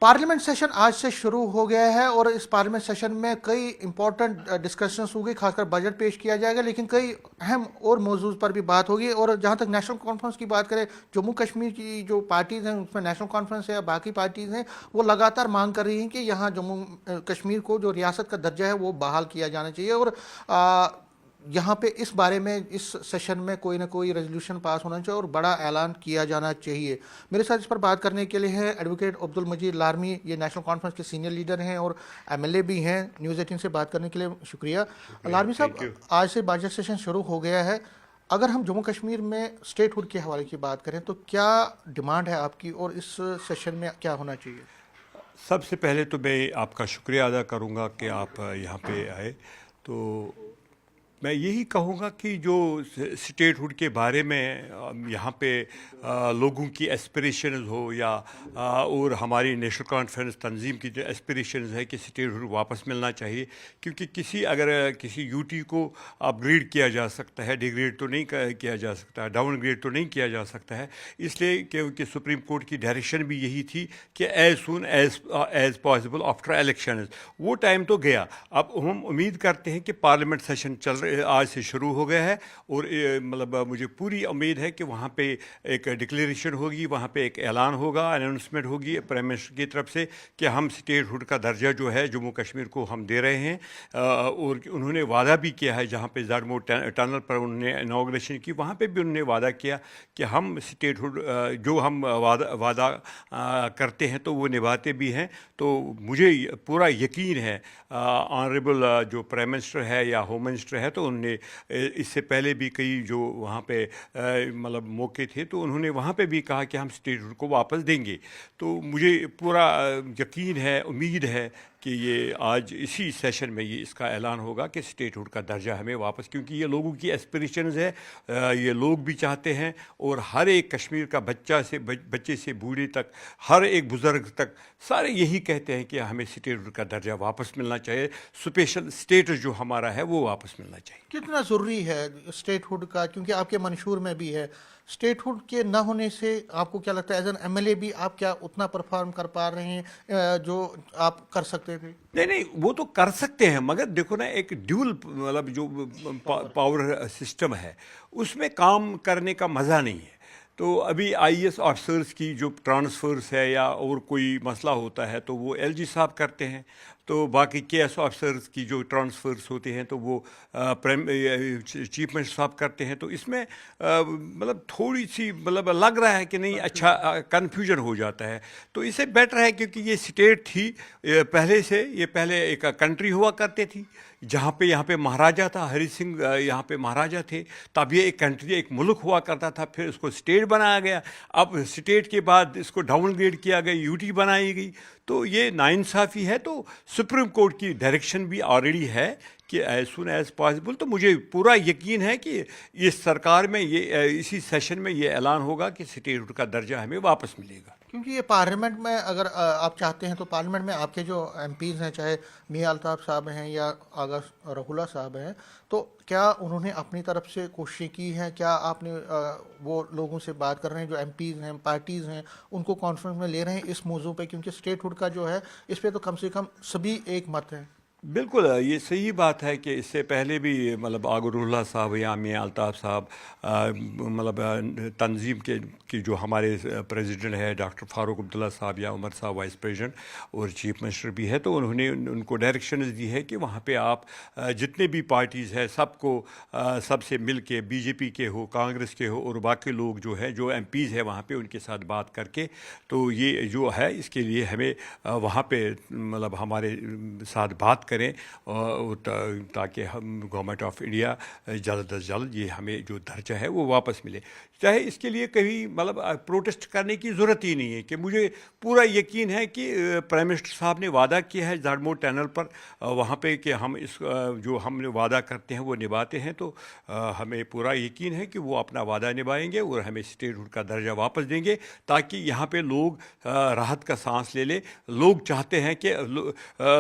Parliament session आज से शुरू हो गया है और इस पार्लियामेंट सेशन में कई इंपॉर्टेंट डिस्कशंस होंगी, खासकर बजट पेश किया जाएगा, लेकिन कई अहम और मौजूद पर भी बात होगी। और जहां तक नेशनल कॉन्फ्रेंस की बात करें, जम्मू कश्मीर की जो पार्टीज़ हैं उसमें नेशनल कॉन्फ्रेंस है या बाकी पार्टीज़ हैं, वो लगातार मांग कर रही हैं कि यहाँ जम्मू कश्मीर को जो रियासत का दर्जा है वो बहाल किया जाना चाहिए। और यहाँ पे इस बारे में इस सेशन में कोई ना कोई रेजोल्यूशन पास होना चाहिए और बड़ा ऐलान किया जाना चाहिए। मेरे साथ इस पर बात करने के लिए है एडवोकेट अब्दुल मजीद लारमी, ये नेशनल कॉन्फ्रेंस के सीनियर लीडर हैं और एमएलए भी हैं। न्यूज़ 18 से बात करने के लिए शुक्रिया। लारमी साहब, आज से बजट सेशन शुरू हो गया है। अगर हम जम्मू कश्मीर में स्टेटहुड के हवाले की बात करें तो क्या डिमांड है आपकी और इस सेशन में क्या होना चाहिए? सबसे पहले तो मैं आपका शुक्रिया अदा करूँगा कि आप यहाँ पे आए। तो मैं यही कहूँगा कि जो स्टेटहुड के बारे में यहाँ पे लोगों की एस्पिरेशंस हो या और हमारी नेशनल कॉन्फ्रेंस तंजीम की जो एस्पिरेशंस है कि स्टेटहुड वापस मिलना चाहिए, क्योंकि अगर किसी यूटी को अपग्रेड किया जा सकता है, डिग्रेड तो नहीं किया जा सकता, डाउनग्रेड तो नहीं किया जा सकता है। इसलिए क्योंकि सुप्रीम कोर्ट की डायरेक्शन भी यही थी कि as soon as possible after election. वो टाइम तो गया। अब हम उम्मीद करते हैं कि पार्लियामेंट सेशन आज से शुरू हो गया है और मतलब मुझे पूरी उम्मीद है कि वहाँ पे एक डिक्लेरेशन होगी, वहाँ पे एक ऐलान होगा, अनाउंसमेंट होगी प्राइम मिनिस्टर की तरफ से कि हम स्टेटहुड का दर्जा जो है जम्मू कश्मीर को हम दे रहे हैं। और उन्होंने वादा भी किया है, जहाँ पे ज़ारमो टनल पर उन्होंने इनॉग्रेशन की, वहाँ पे भी उन्होंने वादा किया कि हम स्टेटहुड जो हम वादा करते हैं तो वो निभाते भी हैं। तो मुझे पूरा यकीन है ऑनरेबल जो प्राइम मिनिस्टर है या होम मिनिस्टर है, तो उन्होंने इससे पहले भी कई जो वहाँ पे मतलब मौके थे तो उन्होंने वहाँ पे भी कहा कि हम स्टेटहुड को वापस देंगे। तो मुझे पूरा यकीन है, उम्मीद है कि ये आज इसी सेशन में ये इसका ऐलान होगा कि स्टेटहुड का दर्जा हमें वापस, क्योंकि ये लोगों की एस्पिरेशंस है, ये लोग भी चाहते हैं और हर एक कश्मीर का बच्चे से बूढ़े तक, हर एक बुज़ुर्ग तक सारे यही कहते हैं कि हमें स्टेटहुड का दर्जा वापस मिलना चाहिए, स्पेशल स्टेटस जो हमारा है वो वापस मिलना चाहिए। कितना ज़रूरी है स्टेटहुड का, क्योंकि आपके मंशूर में भी है, स्टेटहुड के ना होने से आपको क्या लगता है एज एन एमएलए भी आप क्या उतना परफॉर्म कर पा रहे हैं जो आप कर सकते थे? नहीं, वो तो कर सकते हैं, मगर देखो ना, एक ड्यूल मतलब जो पावर सिस्टम है उसमें काम करने का मज़ा नहीं है। तो अभी आईएएस ऑफिसर्स की जो ट्रांसफ़र्स है या और कोई मसला होता है तो वो एलजी साहब करते हैं। तो बाकी केएस ऑफिसर्स की जो ट्रांसफ़र्स होते हैं तो वो चीफ मिनिस्टर साहब करते हैं। तो इसमें मतलब थोड़ी सी मतलब लग रहा है कि नहीं, अच्छा कन्फ्यूजन हो जाता है। तो इससे बेटर है, क्योंकि ये स्टेट थी पहले से, ये पहले एक कंट्री हुआ करते थी जहाँ पे यहाँ पे महाराजा था, हरि सिंह यहाँ पे महाराजा थे, तब ये एक कंट्री, एक मुल्क हुआ करता था। फिर उसको स्टेट बनाया गया, अब स्टेट के बाद इसको डाउनग्रेड किया गया, यूटी बनाई गई। तो ये नाइंसाफ़ी है। तो सुप्रीम कोर्ट की डायरेक्शन भी ऑलरेडी है कि एज सुन एज पॉसिबल। तो मुझे पूरा यकीन है कि इस सरकार में ये इसी सेशन में ये ऐलान होगा कि स्टेटहुड का दर्जा हमें वापस मिलेगा। क्योंकि ये पार्लियामेंट में अगर आप चाहते हैं तो पार्लियामेंट में आपके जो एमपीज़ हैं, चाहे मियां अल्ताफ़ साहब हैं या आगा रहुल्ला साहब हैं, तो क्या उन्होंने अपनी तरफ से कोशिश की है? क्या आपने वो लोगों से बात कर रहे हैं जो एमपीज़ हैं, पार्टीज़ हैं, उनको कॉन्फ्रेंस में ले रहे हैं इस मौजू पे? क्योंकि स्टेटहुड का जो है इस पर तो कम से कम सभी एक मत हैं। बिल्कुल, ये सही बात है कि इससे पहले भी मतलब आगरुल्ला साहब या मियां अल्ताफ़ साहब मतलब तंजीम की जो हमारे प्रेसिडेंट है डॉक्टर फारूक अब्दुल्ला साहब या उमर साहब वाइस प्रेसिडेंट और चीफ मिनिस्टर भी है, तो उन्होंने उनको डायरेक्शंस दी है कि वहाँ पे आप जितने भी पार्टीज़ हैं सबको सबसे मिल के, बीजेपी के हो, कांग्रेस के हो और बाकी लोग जो है, जो एमपीज़ है वहाँ पे, उनके साथ बात करके तो ये जो है इसके लिए हमें वहाँ पे मतलब हमारे साथ बात करें ताकि हम गवर्नमेंट ऑफ इंडिया जल्द अज जल्द ये हमें जो दर्जा है वो वापस मिले। चाहे इसके लिए कहीं मतलब प्रोटेस्ट करने की ज़रूरत ही नहीं है, कि मुझे पूरा यकीन है कि प्राइम मिनिस्टर साहब ने वादा किया है ज़ारमो टनल पर वहाँ पे कि हम इस जो हमने वादा करते हैं वो निभाते हैं। तो हमें पूरा यकीन है कि वो अपना वादा निभाएंगे और हमें स्टेटहुड का दर्जा वापस देंगे, ताकि यहाँ पे लोग राहत का सांस ले लें। लोग चाहते हैं कि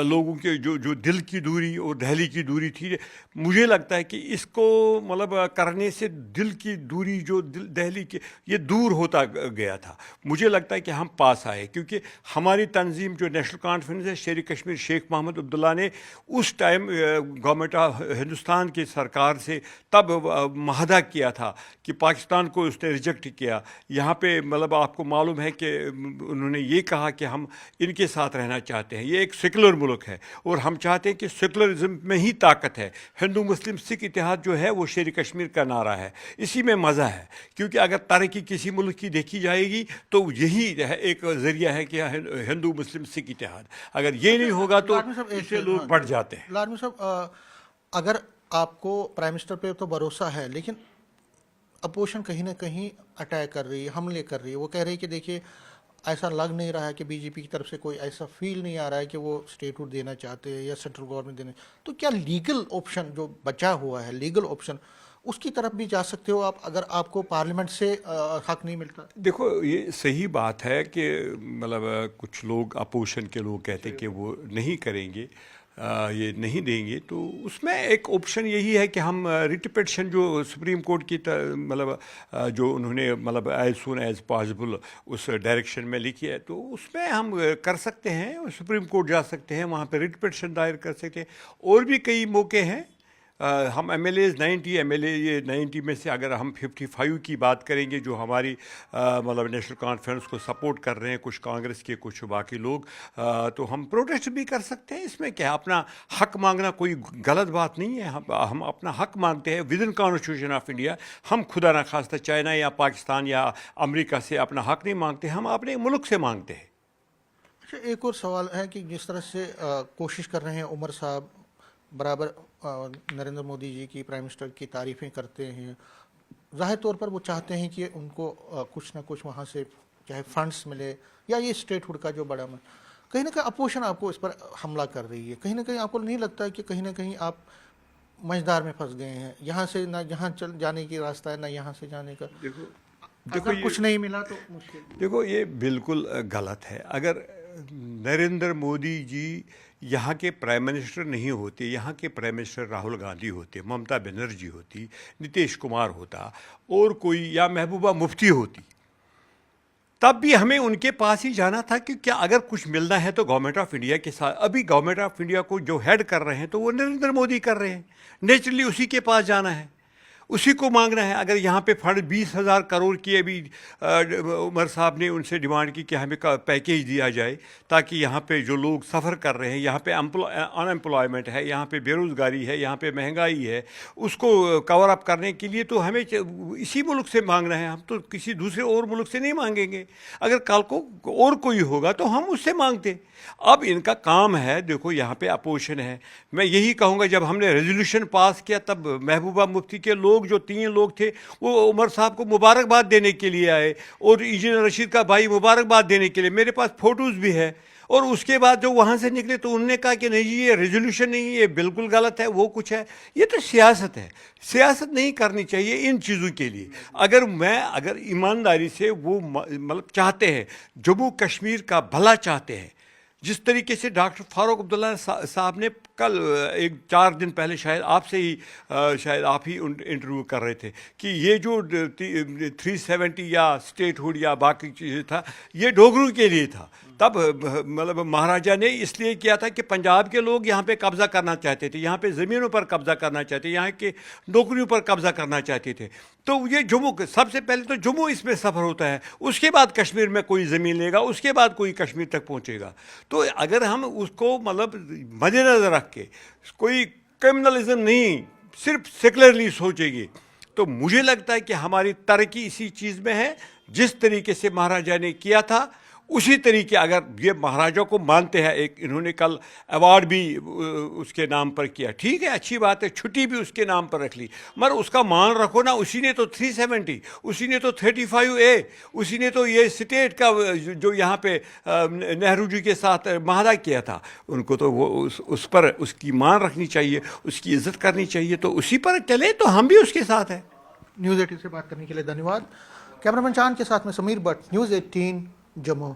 लोगों के जो दिल की दूरी और दहली की दूरी थी, मुझे लगता है कि इसको मतलब करने से दिल की दूरी जो दिल دہلی کے یہ دور ہوتا گیا تھا. مجھے لگتا ہے کہ ہم پاس آئے, کیونکہ ہماری تنظیم جو نیشنل کانفرنس ہے, شیر کشمیر شیخ محمد عبداللہ نے اس ٹائم گورنمنٹ آف ہندوستان کی سرکار سے تب معاہدہ کیا تھا کہ پاکستان کو اس نے ریجیکٹ کیا. یہاں پہ مطلب آپ کو معلوم ہے کہ انہوں نے یہ کہا کہ ہم ان کے ساتھ رہنا چاہتے ہیں. یہ ایک سیکولر ملک ہے اور ہم چاہتے ہیں کہ سیکولرزم میں ہی طاقت ہے. ہندو مسلم سکھ اتحاد جو ہے وہ شیر کشمیر کا نعرہ ہے, اسی میں مزہ ہے. کیونکہ اگر ترقی کسی ملک کی دیکھی جائے گی تو یہی ایک ذریعہ ہے کہ ہندو مسلم سکھ اتحاد. اگر یہ نہیں ہوگا تو اس سے لوگ بڑھ جاتے ہیں. لارمی صاحب, اگر آپ کو پرائم منسٹر پہ تو بھروسہ ہے, لیکن اپوزیشن کہیں نہ کہیں اٹیک کر رہی ہے, حملے کر رہی ہے. وہ کہہ رہی ہے کہ دیکھیے ایسا لگ نہیں رہا ہے کہ بی جے پی کی طرف سے کوئی ایسا فیل نہیں آ رہا ہے کہ وہ اسٹیٹ ہوڈ دینا چاہتے ہیں یا سینٹرل گورنمنٹ دینا. تو کیا لیگل آپشن جو بچا ہوا ہے, لیگل آپشن, اس کی طرف بھی جا سکتے ہو آپ اگر آپ کو پارلیمنٹ سے حق نہیں ملتا؟ دیکھو یہ صحیح بات ہے کہ مطلب کچھ لوگ اپوزیشن کے لوگ کہتے ہیں کہ وہ نہیں کریں گے, یہ نہیں دیں گے. تو اس میں ایک آپشن یہی ہے کہ ہم ریٹ پٹیشن جو سپریم کورٹ کی مطلب جو انہوں نے مطلب ایز سون ایز پاسبل اس ڈائریکشن میں لکھی ہے, تو اس میں ہم کر سکتے ہیں. سپریم کورٹ جا سکتے ہیں, وہاں پہ ریٹ پٹیشن دائر کر سکتے ہیں. اور بھی کئی موقع ہیں. ہم M L As 90 M L A, یہ 90 میں سے اگر ہم 55 کی بات کریں گے جو ہماری مطلب نیشنل کانفرنس کو سپورٹ کر رہے ہیں, کچھ کانگریس کے کچھ باقی لوگ, تو ہم پروٹیسٹ بھی کر سکتے ہیں. اس میں کیا, اپنا حق مانگنا کوئی غلط بات نہیں ہے. ہم اپنا حق مانگتے ہیں with in constitution of India. ہم خدا نخواستہ چائنا یا پاکستان یا امریکہ سے اپنا حق نہیں مانگتے, ہم اپنے ملک سے مانگتے ہیں. اچھا, ایک اور سوال ہے کہ جس طرح سے کوشش کر رہے ہیں عمر صاحب, برابر نریندر مودی جی کی پرائم منسٹر کی تعریفیں کرتے ہیں, ظاہر طور پر وہ چاہتے ہیں کہ ان کو کچھ نہ کچھ وہاں سے چاہے فنڈس ملے یا یہ اسٹیٹ ہوڈ کا جو بڑا کہیں نہ کہیں اپوزیشن آپ کو اس پر حملہ کر رہی ہے. کہیں نہ کہیں آپ کو نہیں لگتا ہے کہ کہیں نہ کہیں آپ مجدار میں پھنس گئے ہیں, یہاں سے نہ جہاں چل جانے کی راستہ ہے نہ یہاں سے جانے کا؟ دیکھو کچھ نہیں ملا تو مشکل. دیکھو یہ بالکل غلط ہے. اگر نریندر مودی جی یہاں کے پرائم منسٹر نہیں ہوتے, یہاں کے پرائم منسٹر راہل گاندھی ہوتے, ممتا بنرجی ہوتی, نتیش کمار ہوتا, اور کوئی یا محبوبہ مفتی ہوتی, تب بھی ہمیں ان کے پاس ہی جانا تھا. کہ کیا اگر کچھ ملنا ہے تو گورنمنٹ آف انڈیا کے ساتھ. ابھی گورنمنٹ آف انڈیا کو جو ہیڈ کر رہے ہیں تو وہ نریندر مودی کر رہے ہیں, نیچرلی اسی کے پاس جانا ہے, اسی کو مانگنا ہے. اگر یہاں پہ فنڈ 20,000 کروڑ کی ابھی عمر صاحب نے ان سے ڈیمانڈ کی کہ ہمیں پیکیج دیا جائے تاکہ یہاں پہ جو لوگ سفر کر رہے ہیں, یہاں پہ ان امپلائمنٹ ہے, یہاں پہ بے روزگاری ہے, یہاں پہ مہنگائی ہے, اس کو کور اپ کرنے کے لیے تو ہمیں اسی ملک سے مانگنا ہے. ہم تو کسی دوسرے اور ملک سے نہیں مانگیں گے. اگر کل کو اور کوئی ہوگا تو ہم اس سے مانگتے. اب ان کا کام ہے, دیکھو یہاں پہ اپوزیشن ہے. میں یہی کہوں گا, جب ہم نے ریزولوشن پاس کیا تب محبوبہ مفتی کے لوگ جو 3 لوگ تھے وہ عمر صاحب کو مبارکباد دینے کے لیے آئے, اور انجینئر رشید کا بھائی مبارکباد دینے کے لیے, میرے پاس فوٹوز بھی ہے. اور اس کے بعد جو وہاں سے نکلے تو انہوں نے کہا کہ نہیں جی یہ ریزولوشن نہیں, یہ بالکل غلط ہے, وہ کچھ ہے. یہ تو سیاست ہے, سیاست نہیں کرنی چاہیے ان چیزوں کے لیے. اگر ایمانداری سے وہ مطلب چاہتے ہیں, جموں کشمیر کا بھلا چاہتے ہیں, جس طریقے سے ڈاکٹر فاروق عبداللہ صاحب نے کل 4 دن پہلے شاید آپ سے ہی انٹرویو کر رہے تھے کہ یہ جو 370 یا اسٹیٹ ہوڈ یا باقی چیزیں تھا یہ ڈوگروں کے لیے تھا. تب مطلب مہاراجا نے اس لیے کیا تھا کہ پنجاب کے لوگ یہاں پہ قبضہ کرنا چاہتے تھے, یہاں پہ زمینوں پر قبضہ کرنا چاہتے, یہاں کے نوکریوں پر قبضہ کرنا چاہتے تھے. تو یہ جموں سب سے پہلے تو جموں اس میں سفر ہوتا ہے, اس کے بعد کشمیر میں کوئی زمین لے گا, اس کے بعد کوئی کشمیر تک پہنچے گا. تو اگر ہم اس کو مطلب مد نظر رکھ کے کوئی کرمنلزم نہیں, صرف سیکولرلی سوچے گی, تو مجھے لگتا ہے کہ ہماری ترقی اسی چیز میں ہے. جس طریقے سے مہاراجا نے کیا تھا اسی طریقے, اگر یہ مہاراجا کو مانتے ہیں, ایک انہوں نے کل ایوارڈ بھی اس کے نام پر کیا, ٹھیک ہے اچھی بات ہے, چھٹی بھی اس کے نام پر رکھ لی, مگر اس کا مان رکھو نا. اسی نے تو 370, اسی نے تو 35A, اسی نے تو یہ اسٹیٹ کا جو یہاں پہ نہرو جی کے ساتھ معاہدہ کیا تھا, ان کو تو وہ اس پر اس کی مان رکھنی چاہیے, اس کی عزت کرنی چاہیے. تو اسی پر چلے تو ہم بھی اس کے ساتھ ہیں. نیوز 18 سے بات کرنے کے لیے دھنیہ واد. کیمرہ مین چاند کے ساتھ میں سمیر بٹ, نیوز 18 جموں.